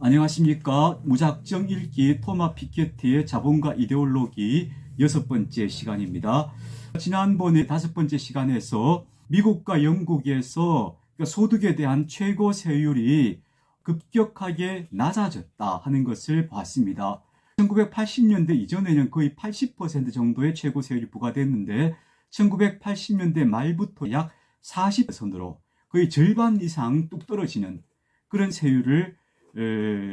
안녕하십니까. 무작정 읽기 토마 피케티의 자본과 이데올로기 6번째 시간입니다. 지난번에 5번째 시간에서 미국과 영국에서 소득에 대한 최고 세율이 급격하게 낮아졌다 하는 것을 봤습니다. 1980년대 이전에는 거의 80% 정도의 최고 세율이 부과됐는데 1980년대 말부터 약 40%로 거의 절반 이상 뚝 떨어지는 그런 세율을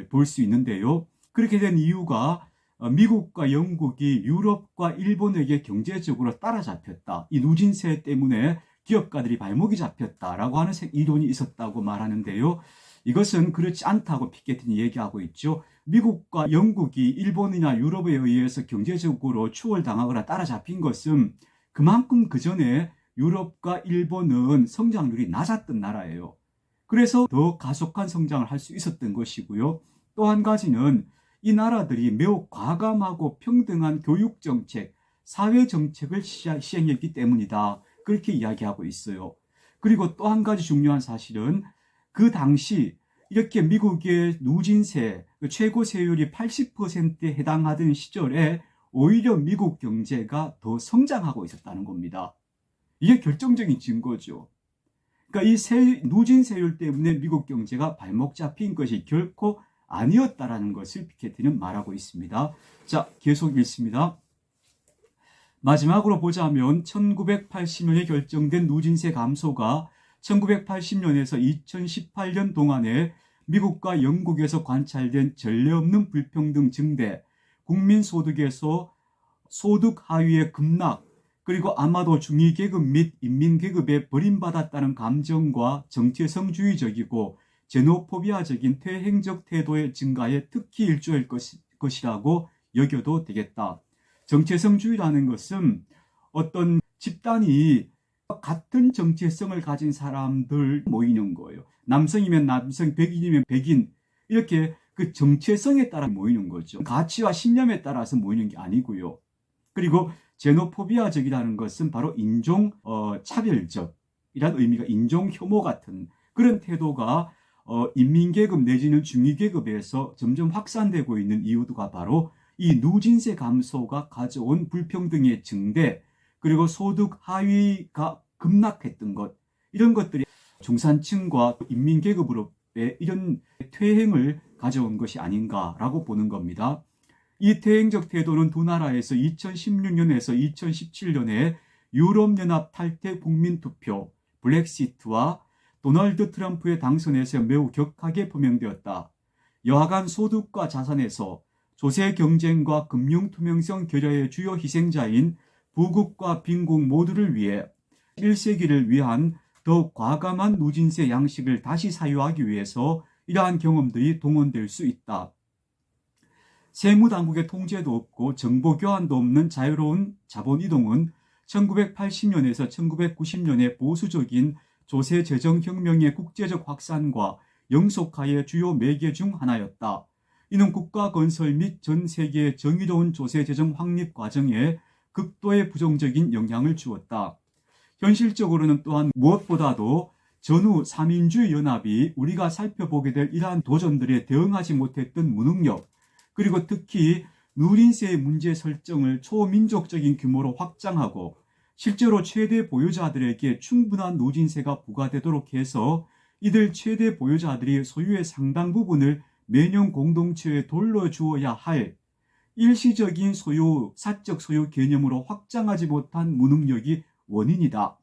볼 수 있는데요. 그렇게 된 이유가 미국과 영국이 유럽과 일본에게 경제적으로 따라잡혔다. 이 누진세 때문에 기업가들이 발목이 잡혔다라고 하는 이론이 있었다고 말하는데요. 이것은 그렇지 않다고 피케티는 얘기하고 있죠. 미국과 영국이 일본이나 유럽에 의해서 경제적으로 추월당하거나 따라잡힌 것은 그만큼 그 전에 유럽과 일본은 성장률이 낮았던 나라예요. 그래서 더 가속한 성장을 할 수 있었던 것이고요. 또 한 가지는 이 나라들이 매우 과감하고 평등한 교육정책, 사회정책을 시행했기 때문이다. 그렇게 이야기하고 있어요. 그리고 또 한 가지 중요한 사실은 그 당시 이렇게 미국의 누진세, 최고 세율이 80%에 해당하던 시절에 오히려 미국 경제가 더 성장하고 있었다는 겁니다. 이게 결정적인 증거죠. 그러니까 이 누진세율 때문에 미국 경제가 발목 잡힌 것이 결코 아니었다라는 것을 피케티는 말하고 있습니다. 자, 계속 읽습니다. 마지막으로 보자면 1980년에 결정된 누진세 감소가 1980년에서 2018년 동안에 미국과 영국에서 관찰된 전례 없는 불평등 증대, 국민소득에서 소득 하위의 급락, 그리고 아마도 중위계급 및 인민계급에 버림받았다는 감정과 정체성주의적이고 제노포비아적인 퇴행적 태도의 증가에 특히 일조할 것이라고 여겨도 되겠다. 정체성주의라는 것은 어떤 집단이 같은 정체성을 가진 사람들 모이는 거예요. 남성이면 남성, 백인이면 백인, 이렇게 그 정체성에 따라 모이는 거죠. 가치와 신념에 따라서 모이는 게 아니고요. 그리고 제노포비아적이라는 것은 바로 인종 차별적이라는 의미가 인종 혐오 같은 그런 태도가 인민계급 내지는 중위계급에서 점점 확산되고 있는 이유가 바로 이 누진세 감소가 가져온 불평등의 증대, 그리고 소득 하위가 급락했던 것, 이런 것들이 중산층과 인민계급으로의 이런 퇴행을 가져온 것이 아닌가라고 보는 겁니다. 이 퇴행적 태도는 두 나라에서 2016년에서 2017년에 유럽연합 탈퇴 국민투표 브렉시트와 도널드 트럼프의 당선에서 매우 격하게 표명되었다. 여하간 소득과 자산에서 조세 경쟁과 금융 투명성 결여의 주요 희생자인 부국과 빈국 모두를 위해 1세기를 위한 더욱 과감한 누진세 양식을 다시 사유하기 위해서 이러한 경험들이 동원될 수 있다. 세무당국의 통제도 없고 정보 교환도 없는 자유로운 자본이동은 1980년에서 1990년의 보수적인 조세재정혁명의 국제적 확산과 영속화의 주요 매개 중 하나였다. 이는 국가 건설 및 전 세계의 정의로운 조세재정 확립 과정에 극도의 부정적인 영향을 주었다. 현실적으로는 또한 무엇보다도 전후 3인주의 연합이 우리가 살펴보게 될 이러한 도전들에 대응하지 못했던 무능력, 그리고 특히 누진세의 문제 설정을 초민족적인 규모로 확장하고 실제로 최대 보유자들에게 충분한 누진세가 부과되도록 해서 이들 최대 보유자들이 소유의 상당 부분을 매년 공동체에 돌려주어야 할 일시적인 소유, 사적 소유 개념으로 확장하지 못한 무능력이 원인이다.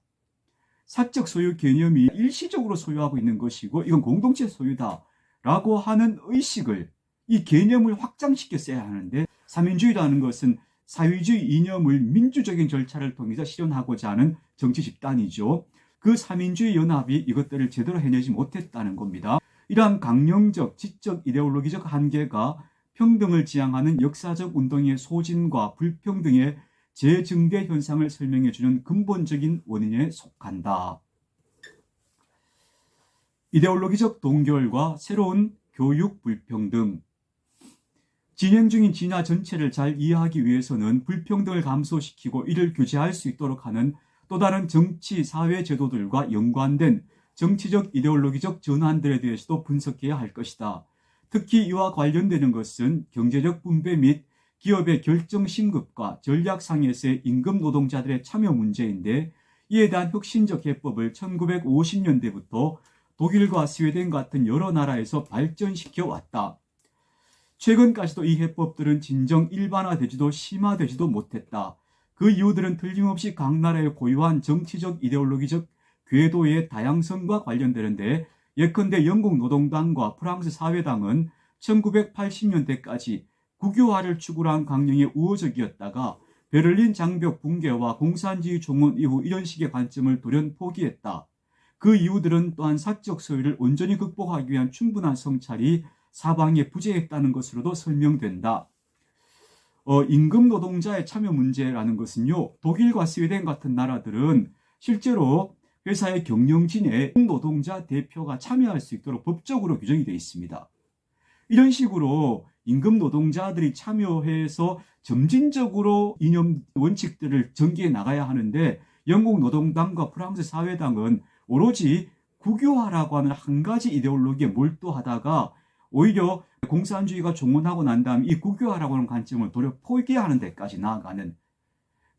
사적 소유 개념이 일시적으로 소유하고 있는 것이고 이건 공동체 소유다라고 하는 의식을, 이 개념을 확장시켰어야 하는데, 삼인주의라는 것은 사회주의 이념을 민주적인 절차를 통해서 실현하고자 하는 정치 집단이죠. 그 삼인주의 연합이 이것들을 제대로 해내지 못했다는 겁니다. 이러한 강령적, 지적, 이데올로기적 한계가 평등을 지향하는 역사적 운동의 소진과 불평등의 재증대 현상을 설명해주는 근본적인 원인에 속한다. 이데올로기적 동결과 새로운 교육 불평등. 진행 중인 진화 전체를 잘 이해하기 위해서는 불평등을 감소시키고 이를 규제할 수 있도록 하는 또 다른 정치, 사회 제도들과 연관된 정치적, 이데올로기적 전환들에 대해서도 분석해야 할 것이다. 특히 이와 관련되는 것은 경제적 분배 및 기업의 결정 신급과 전략상에서의 임금 노동자들의 참여 문제인데, 이에 대한 혁신적 해법을 1950년대부터 독일과 스웨덴 같은 여러 나라에서 발전시켜 왔다. 최근까지도 이 해법들은 진정 일반화되지도 심화되지도 못했다. 그 이유들은 틀림없이 각 나라의 고유한 정치적 이데올로기적 궤도의 다양성과 관련되는데, 예컨대 영국 노동당과 프랑스 사회당은 1980년대까지 국유화를 추구한 강령에 우호적이었다가 베를린 장벽 붕괴와 공산주의 종언 이후 이런 식의 관점을 돌연 포기했다. 그 이유들은 또한 사적 소유를 온전히 극복하기 위한 충분한 성찰이 사방에 부재했다는 것으로도 설명된다. 임금 노동자의 참여 문제라는 것은요, 독일과 스웨덴 같은 나라들은 실제로 회사의 경영진에 노동자 대표가 참여할 수 있도록 법적으로 규정이 되어 있습니다. 이런 식으로 임금 노동자들이 참여해서 점진적으로 이념 원칙들을 전개해 나가야 하는데, 영국 노동당과 프랑스 사회당은 오로지 국유화라고 하는 한 가지 이데올로기에 몰두하다가 오히려 공산주의가 종언하고 난 다음 이 국유화라고 하는 관점을 도려 포기하는 데까지 나아가는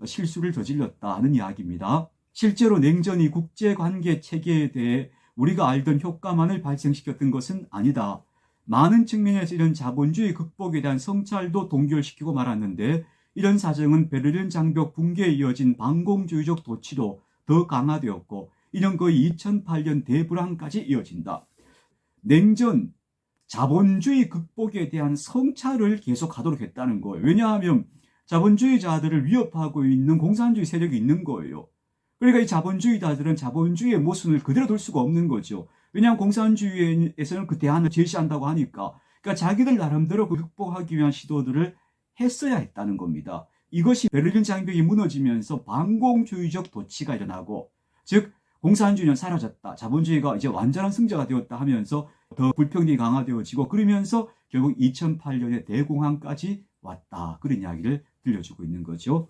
실수를 저질렀다 하는 이야기입니다. 실제로 냉전이 국제관계 체계에 대해 우리가 알던 효과만을 발생시켰던 것은 아니다. 많은 측면에서 이런 자본주의 극복에 대한 성찰도 동결시키고 말았는데, 이런 사정은 베를린 장벽 붕괴에 이어진 반공주의적 도취로 더 강화되었고, 이는 거의 2008년 대불황까지 이어진다. 냉전, 자본주의 극복에 대한 성찰을 계속하도록 했다는 거예요. 왜냐하면 자본주의자들을 위협하고 있는 공산주의 세력이 있는 거예요. 그러니까 이 자본주의자들은 자본주의의 모순을 그대로 둘 수가 없는 거죠. 왜냐하면 공산주의에서는 그 대안을 제시한다고 하니까. 그러니까 자기들 나름대로 극복하기 위한 시도들을 했어야 했다는 겁니다. 이것이 베를린 장벽이 무너지면서 반공주의적 도취가 일어나고, 즉 공산주의는 사라졌다, 자본주의가 이제 완전한 승자가 되었다 하면서 더 불평등이 강화되어지고, 그러면서 결국 2008년에 대공황까지 왔다, 그런 이야기를 들려주고 있는 거죠.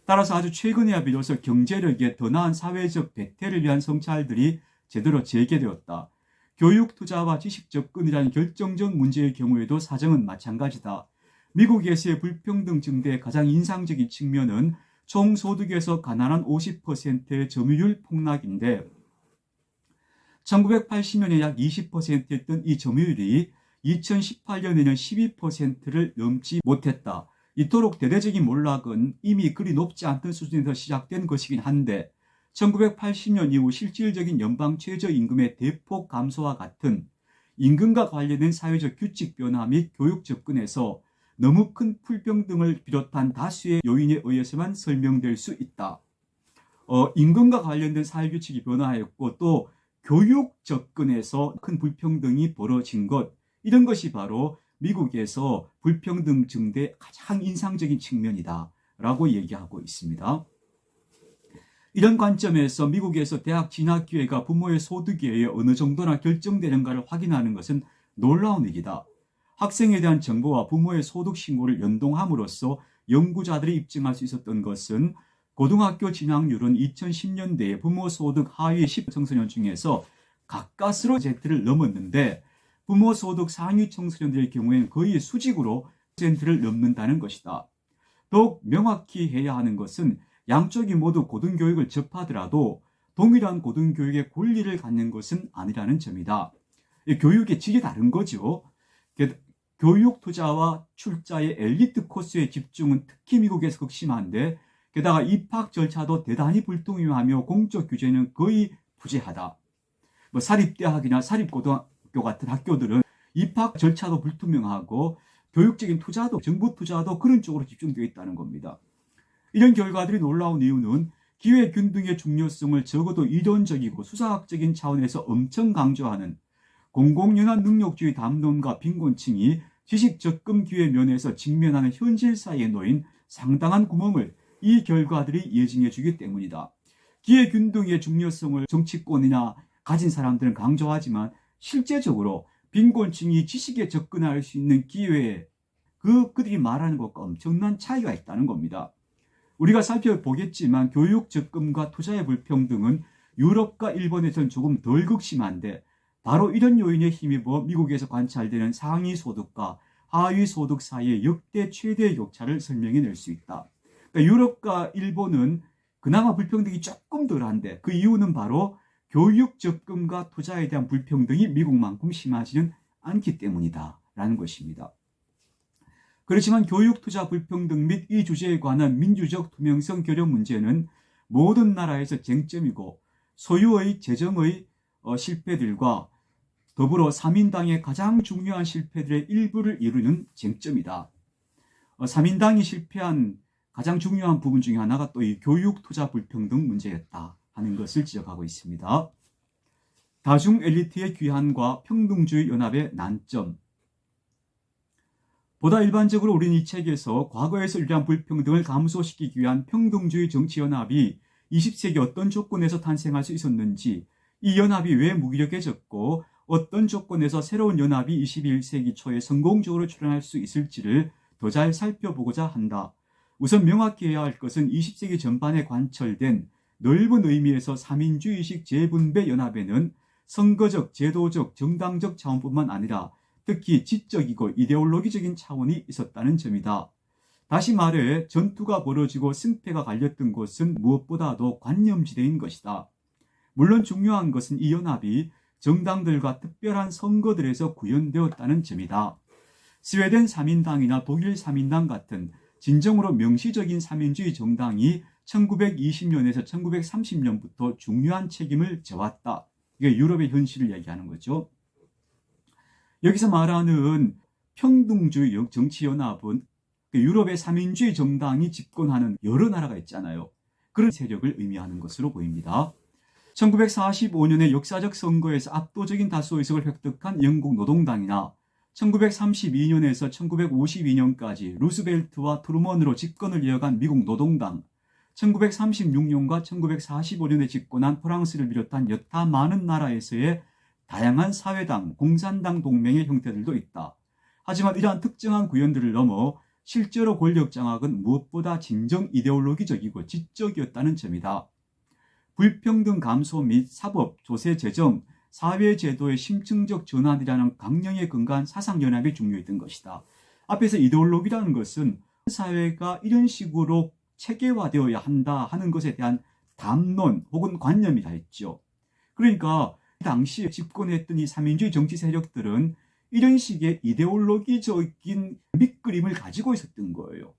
따라서 아주 최근에야 비로소 경제력의 더 나은 사회적 배태를 위한 성찰들이 제대로 재개되었다. 교육 투자와 지식 접근이라는 결정적 문제의 경우에도 사정은 마찬가지다. 미국에서의 불평등 증대의 가장 인상적인 측면은 총소득에서 가난한 50%의 점유율 폭락인데, 1980년에 약 20%였던 이 점유율이 2018년에는 12%를 넘지 못했다. 이토록 대대적인 몰락은 이미 그리 높지 않던 수준에서 시작된 것이긴 한데, 1980년 이후 실질적인 연방 최저임금의 대폭 감소와 같은 임금과 관련된 사회적 규칙 변화 및 교육 접근에서 너무 큰 불평등을 비롯한 다수의 요인에 의해서만 설명될 수 있다. 임금과 관련된 사회규칙이 변화했고, 또 교육 접근에서 큰 불평등이 벌어진 것, 이런 것이 바로 미국에서 불평등 증대의 가장 인상적인 측면이다 라고 얘기하고 있습니다. 이런 관점에서 미국에서 대학 진학 기회가 부모의 소득에 의해 어느 정도나 결정되는가를 확인하는 것은 놀라운 일이다. 학생에 대한 정보와 부모의 소득 신고를 연동함으로써 연구자들이 입증할 수 있었던 것은, 고등학교 진학률은 2010년대에 부모 소득 하위 10 청소년 중에서 가까스로 10%를 넘었는데, 부모 소득 상위 청소년들의 경우에는 거의 수직으로 10%를 넘는다는 것이다. 더욱 명확히 해야 하는 것은 양쪽이 모두 고등교육을 접하더라도 동일한 고등교육의 권리를 갖는 것은 아니라는 점이다. 교육의 질이 다른 거죠. 교육 투자와 출자의 엘리트 코스의 집중은 특히 미국에서 극심한데, 게다가 입학 절차도 대단히 불투명하며 공적 규제는 거의 부재하다. 사립대학이나 사립고등학교 같은 학교들은 입학 절차도 불투명하고 교육적인 투자도, 정부 투자도 그런 쪽으로 집중되어 있다는 겁니다. 이런 결과들이 놀라운 이유는 기회균등의 중요성을 적어도 이론적이고 수사학적인 차원에서 엄청 강조하는 공공연한 능력주의 담론과 빈곤층이 지식 접근 기회 면에서 직면하는 현실 사이에 놓인 상당한 구멍을 이 결과들이 예증해 주기 때문이다. 기회균등의 중요성을 정치권이나 가진 사람들은 강조하지만, 실제적으로 빈곤층이 지식에 접근할 수 있는 기회에 그들이 말하는 것과 엄청난 차이가 있다는 겁니다. 우리가 살펴보겠지만 교육 접근과 투자의 불평등은 유럽과 일본에서는 조금 덜 극심한데, 바로 이런 요인에 힘입어 미국에서 관찰되는 상위 소득과 하위 소득 사이의 역대 최대 격차를 설명해낼 수 있다. 그러니까 유럽과 일본은 그나마 불평등이 조금 덜한데 그 이유는 바로 교육 접근과 투자에 대한 불평등이 미국만큼 심하지는 않기 때문이다 라는 것입니다. 그렇지만 교육 투자 불평등 및 이 주제에 관한 민주적 투명성 결여 문제는 모든 나라에서 쟁점이고 소유의 재정의 실패들과 더불어 3인당의 가장 중요한 실패들의 일부를 이루는 쟁점이다. 3인당이 실패한 가장 중요한 부분 중에 하나가 또 이 교육 투자 불평등 문제였다 하는 것을 지적하고 있습니다. 다중 엘리트의 귀환과 평등주의 연합의 난점. 보다 일반적으로 우리는 이 책에서 과거에서 유리한 불평등을 감소시키기 위한 평등주의 정치연합이 20세기 어떤 조건에서 탄생할 수 있었는지, 이 연합이 왜 무기력해졌고 어떤 조건에서 새로운 연합이 21세기 초에 성공적으로 출현할 수 있을지를 더 잘 살펴보고자 한다. 우선 명확히 해야 할 것은 20세기 전반에 관철된 넓은 의미에서 3인주의식 재분배 연합에는 선거적, 제도적, 정당적 차원뿐만 아니라 특히 지적이고 이데올로기적인 차원이 있었다는 점이다. 다시 말해 전투가 벌어지고 승패가 갈렸던 곳은 무엇보다도 관념지대인 것이다. 물론 중요한 것은 이 연합이 정당들과 특별한 선거들에서 구현되었다는 점이다. 스웨덴 3인당이나 독일 3인당 같은 진정으로 명시적인 3인주의 정당이 1920년에서 1930년부터 중요한 책임을 져왔다. 이게 유럽의 현실을 얘기하는 거죠. 여기서 말하는 평등주의 정치연합은 유럽의 3인주의 정당이 집권하는 여러 나라가 있잖아요. 그런 세력을 의미하는 것으로 보입니다. 1945년의 역사적 선거에서 압도적인 다수 의석을 획득한 영국 노동당이나 1932년에서 1952년까지 루스벨트와 트루먼으로 집권을 이어간 미국 노동당, 1936년과 1945년에 집권한 프랑스를 비롯한 여타 많은 나라에서의 다양한 사회당, 공산당 동맹의 형태들도 있다. 하지만 이러한 특정한 구현들을 넘어 실제로 권력 장악은 무엇보다 진정 이데올로기적이고 지적이었다는 점이다. 불평등 감소 및 사법, 조세 재정, 사회제도의 심층적 전환이라는 강령에 근거한 사상연합이 중요했던 것이다. 앞에서 이데올로기라는 것은 사회가 이런 식으로 체계화되어야 한다 하는 것에 대한 담론 혹은 관념이라 했죠. 그러니까 당시에 집권했던 이 3인주의 정치 세력들은 이런 식의 이데올로기적인 밑그림을 가지고 있었던 거예요.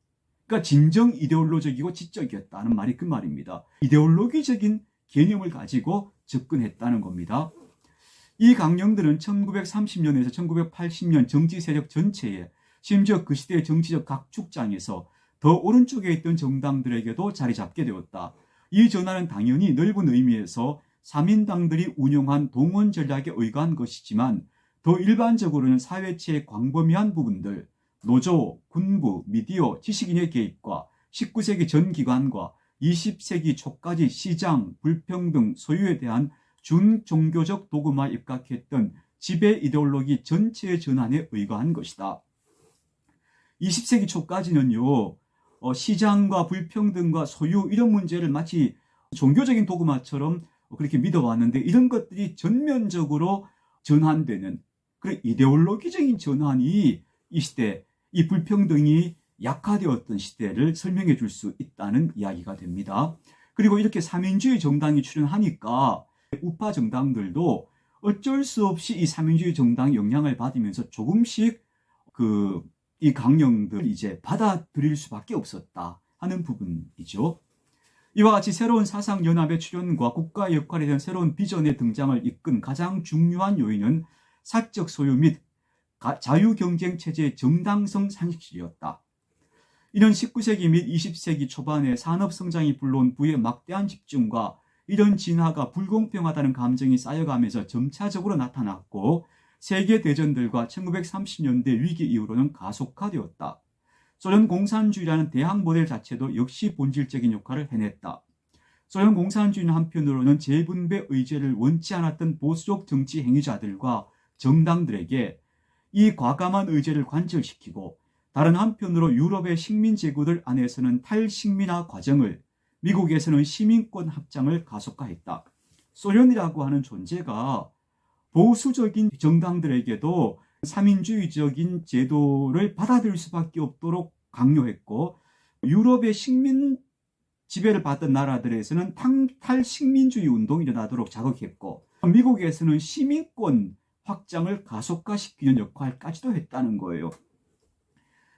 그러니까 진정 이데올로적이고 지적이었다는 말이 그 말입니다. 이데올로기적인 개념을 가지고 접근했다는 겁니다. 이 강령들은 1930년에서 1980년 정치 세력 전체에, 심지어 그 시대의 정치적 각 축장에서 더 오른쪽에 있던 정당들에게도 자리 잡게 되었다. 이 전환은 당연히 넓은 의미에서 3인당들이 운영한 동원 전략에 의거한 것이지만 더 일반적으로는 사회체의 광범위한 부분들, 노조, 군부, 미디어, 지식인의 개입과 19세기 전 기관과 20세기 초까지 시장, 불평등, 소유에 대한 준종교적 도구마에 입각했던 지배 이데올로기 전체의 전환에 의거한 것이다. 20세기 초까지는요, 시장과 불평등과 소유 이런 문제를 마치 종교적인 도구마처럼 그렇게 믿어왔는데 이런 것들이 전면적으로 전환되는 그런 이데올로기적인 전환이 이 시대, 이 불평등이 약화되었던 시대를 설명해 줄 수 있다는 이야기가 됩니다. 그리고 이렇게 3인주의 정당이 출현하니까 우파 정당들도 어쩔 수 없이 이 3인주의 정당의 영향을 받으면서 조금씩 이 강령들을 이제 받아들일 수밖에 없었다 하는 부분이죠. 이와 같이 새로운 사상연합의 출현과 국가의 역할에 대한 새로운 비전의 등장을 이끈 가장 중요한 요인은 사적 소유 및 자유경쟁체제의 정당성 상실이었다. 이런 19세기 및 20세기 초반에 산업성장이 불러온 부의 막대한 집중과 이런 진화가 불공평하다는 감정이 쌓여가면서 점차적으로 나타났고 세계대전들과 1930년대 위기 이후로는 가속화되었다. 소련 공산주의라는 대항 모델 자체도 역시 본질적인 역할을 해냈다. 소련 공산주의는 한편으로는 재분배 의제를 원치 않았던 보수적 정치 행위자들과 정당들에게 이 과감한 의제를 관철시키고 다른 한편으로 유럽의 식민 제국들 안에서는 탈식민화 과정을, 미국에서는 시민권 확장을 가속화했다. 소련이라고 하는 존재가 보수적인 정당들에게도 삼인주의적인 제도를 받아들일 수밖에 없도록 강요했고, 유럽의 식민 지배를 받던 나라들에서는 탈식민주의 운동이 일어나도록 자극했고, 미국에서는 시민권 확장을 가속화시키는 역할까지도 했다는 거예요.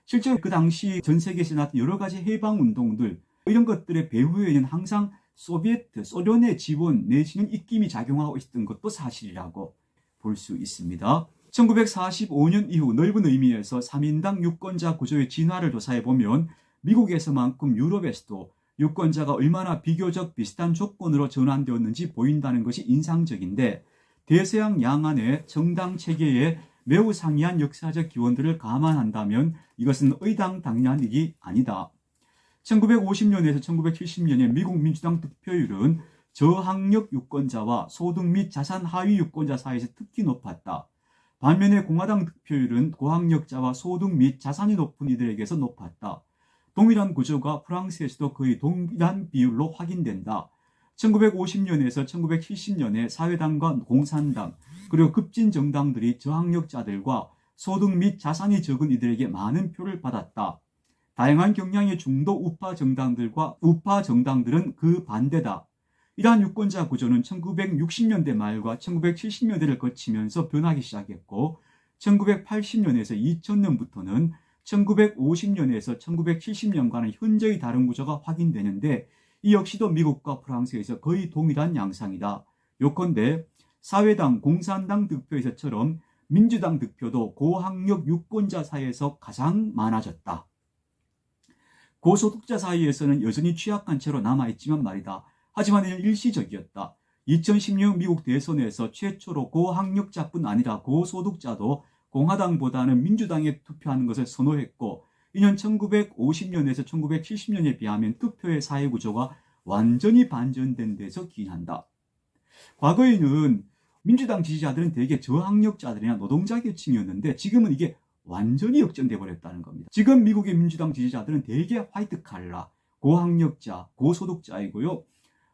실제로 그 당시 전 세계에서 나왔던 여러 가지 해방운동들, 이런 것들의 배후에는 항상 소련의 지원 내지는 입김이 작용하고 있었던 것도 사실이라고 볼 수 있습니다. 1945년 이후 넓은 의미에서 3인당 유권자 구조의 진화를 조사해보면 미국에서만큼 유럽에서도 유권자가 얼마나 비교적 비슷한 조건으로 전환되었는지 보인다는 것이 인상적인데, 대서양 양안의 정당 체계에 매우 상이한 역사적 기원들을 감안한다면 이것은 의당당연한 일이 아니다. 1950년에서 1970년의 미국 민주당 득표율은 저학력 유권자와 소득 및 자산 하위 유권자 사이에서 특히 높았다. 반면에 공화당 득표율은 고학력자와 소득 및 자산이 높은 이들에게서 높았다. 동일한 구조가 프랑스에서도 거의 동일한 비율로 확인된다. 1950년에서 1970년에 사회당과 공산당, 그리고 급진 정당들이 저학력자들과 소득 및 자산이 적은 이들에게 많은 표를 받았다. 다양한 경향의 중도 우파 정당들과 우파 정당들은 그 반대다. 이러한 유권자 구조는 1960년대 말과 1970년대를 거치면서 변하기 시작했고, 1980년에서 2000년부터는 1950년에서 1970년과는 현저히 다른 구조가 확인되는데, 이 역시도 미국과 프랑스에서 거의 동일한 양상이다. 요컨대 사회당, 공산당 득표에서처럼 민주당 득표도 고학력 유권자 사이에서 가장 많아졌다. 고소득자 사이에서는 여전히 취약한 채로 남아있지만 말이다. 하지만 이는 일시적이었다. 2016년 미국 대선에서 최초로 고학력자뿐 아니라 고소득자도 공화당보다는 민주당에 투표하는 것을 선호했고, 이는 1950년에서 1970년에 비하면 투표의 사회구조가 완전히 반전된 데서 기인한다. 과거에는 민주당 지지자들은 대개 저학력자들이나 노동자 계층이었는데 지금은 이게 완전히 역전돼 버렸다는 겁니다. 지금 미국의 민주당 지지자들은 대개 화이트 칼라, 고학력자, 고소득자이고요.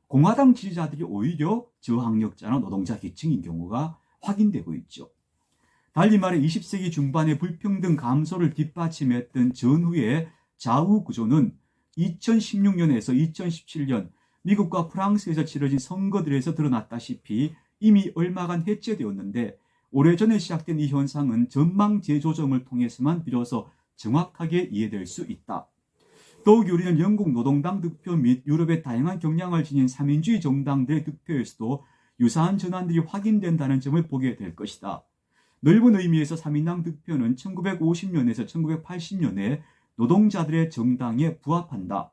공화당 지지자들이 오히려 저학력자나 노동자 계층인 경우가 확인되고 있죠. 달리 말해 20세기 중반의 불평등 감소를 뒷받침했던 전후의 좌우 구조는 2016년에서 2017년 미국과 프랑스에서 치러진 선거들에서 드러났다시피 이미 얼마간 해체되었는데, 오래전에 시작된 이 현상은 전망 재조정을 통해서만 비로소 정확하게 이해될 수 있다. 더욱 우리는 영국 노동당 득표 및 유럽의 다양한 경향을 지닌 삼인주의 정당들의 득표에서도 유사한 전환들이 확인된다는 점을 보게 될 것이다. 넓은 의미에서 3인당 득표는 1950년에서 1980년에 노동자들의 정당에 부합한다.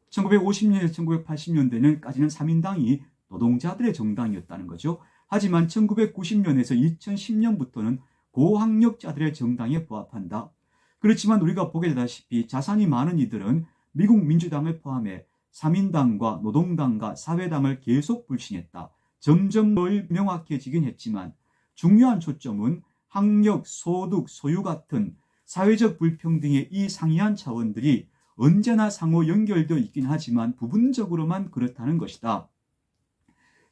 1950년에서 1980년대는까지는 3인당이 노동자들의 정당이었다는 거죠. 하지만 1990년에서 2010년부터는 고학력자들의 정당에 부합한다. 그렇지만 우리가 보게 되다시피 자산이 많은 이들은 미국 민주당을 포함해 3인당과 노동당과 사회당을 계속 불신했다. 점점 더 명확해지긴 했지만 중요한 초점은 학력, 소득, 소유 같은 사회적 불평등의 이 상이한 차원들이 언제나 상호 연결되어 있긴 하지만 부분적으로만 그렇다는 것이다.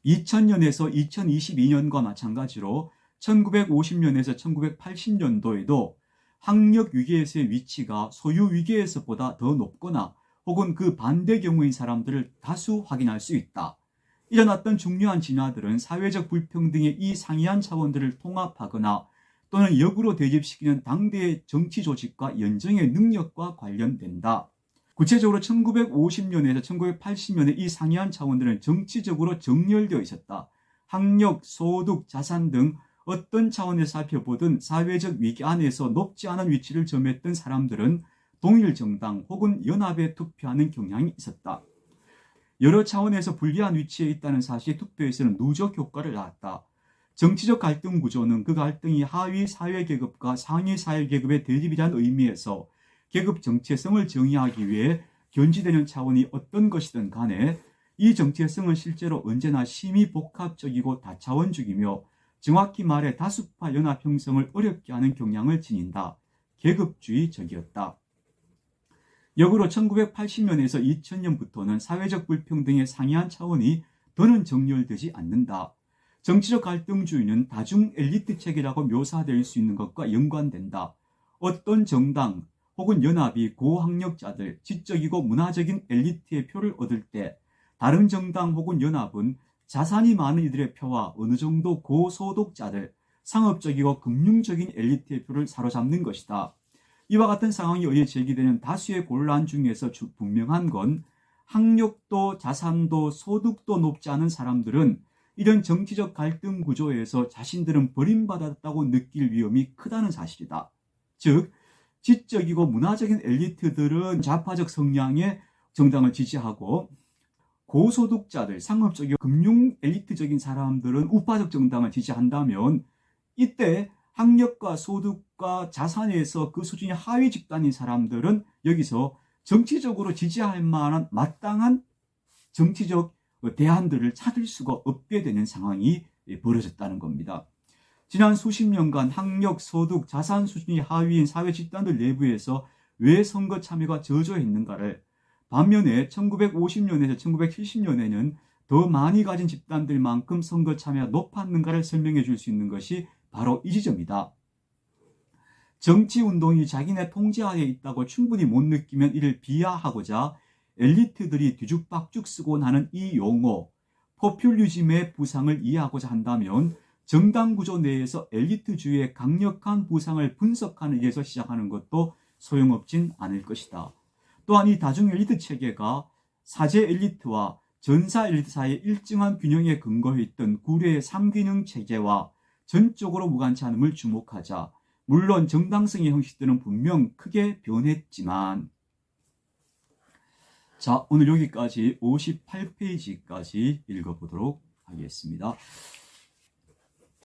2000년에서 2022년과 마찬가지로 1950년에서 1980년도에도 학력 위계에서의 위치가 소유 위계에서보다 더 높거나 혹은 그 반대 경우인 사람들을 다수 확인할 수 있다. 일어났던 중요한 진화들은 사회적 불평등의 이 상이한 차원들을 통합하거나 또는 역으로 대립시키는 당대의 정치 조직과 연정의 능력과 관련된다. 구체적으로 1950년에서 1980년의 이 상이한 차원들은 정치적으로 정렬되어 있었다. 학력, 소득, 자산 등 어떤 차원에서 살펴보든 사회적 위기 안에서 높지 않은 위치를 점했던 사람들은 동일 정당 혹은 연합에 투표하는 경향이 있었다. 여러 차원에서 불리한 위치에 있다는 사실이 투표에서는 누적 효과를 낳았다. 정치적 갈등 구조는 그 갈등이 하위 사회계급과 상위 사회계급의 대립이라는 의미에서 계급 정체성을 정의하기 위해 견지되는 차원이 어떤 것이든 간에 이 정체성은 실제로 언제나 심히 복합적이고 다차원적이며 정확히 말해 다수파 연합 형성을 어렵게 하는 경향을 지닌다. 계급주의적이었다. 역으로 1980년에서 2000년부터는 사회적 불평등의 상이한 차원이 더는 정렬되지 않는다. 정치적 갈등주의는 다중 엘리트 체계라고 묘사될 수 있는 것과 연관된다. 어떤 정당 혹은 연합이 고학력자들, 지적이고 문화적인 엘리트의 표를 얻을 때 다른 정당 혹은 연합은 자산이 많은 이들의 표와 어느 정도 고소득자들, 상업적이고 금융적인 엘리트의 표를 사로잡는 것이다. 이와 같은 상황에 의해 제기되는 다수의 곤란 중에서 분명한 건 학력도 자산도 소득도 높지 않은 사람들은 이런 정치적 갈등 구조에서 자신들은 버림받았다고 느낄 위험이 크다는 사실이다. 즉, 지적이고 문화적인 엘리트들은 좌파적 성향의 정당을 지지하고 고소득자들, 상업적이고 금융 엘리트적인 사람들은 우파적 정당을 지지한다면 이때 학력과 소득과 자산에서 그 수준이 하위 집단인 사람들은 여기서 정치적으로 지지할 만한 마땅한 정치적 대안들을 찾을 수가 없게 되는 상황이 벌어졌다는 겁니다. 지난 수십 년간 학력, 소득, 자산 수준이 하위인 사회 집단들 내부에서 왜 선거 참여가 저조했는가를, 반면에 1950년에서 1970년에는 더 많이 가진 집단들만큼 선거 참여가 높았는가를 설명해 줄 수 있는 것이 바로 이 지점이다. 정치운동이 자기네 통제하에 있다고 충분히 못 느끼면 이를 비하하고자 엘리트들이 뒤죽박죽 쓰곤 하는 이 용어, 포퓰리즘의 부상을 이해하고자 한다면 정당 구조 내에서 엘리트주의의 강력한 부상을 분석하는 일에서 시작하는 것도 소용없진 않을 것이다. 또한 이 다중 엘리트 체계가 사제 엘리트와 전사 엘리트 사이의 일정한 균형에 근거해 있던 구례의 3균형 체계와 전적으로 무관치 않음을 주목하자. 물론 정당성의 형식들은 분명 크게 변했지만, 자, 오늘 여기까지 58페이지까지 읽어보도록 하겠습니다.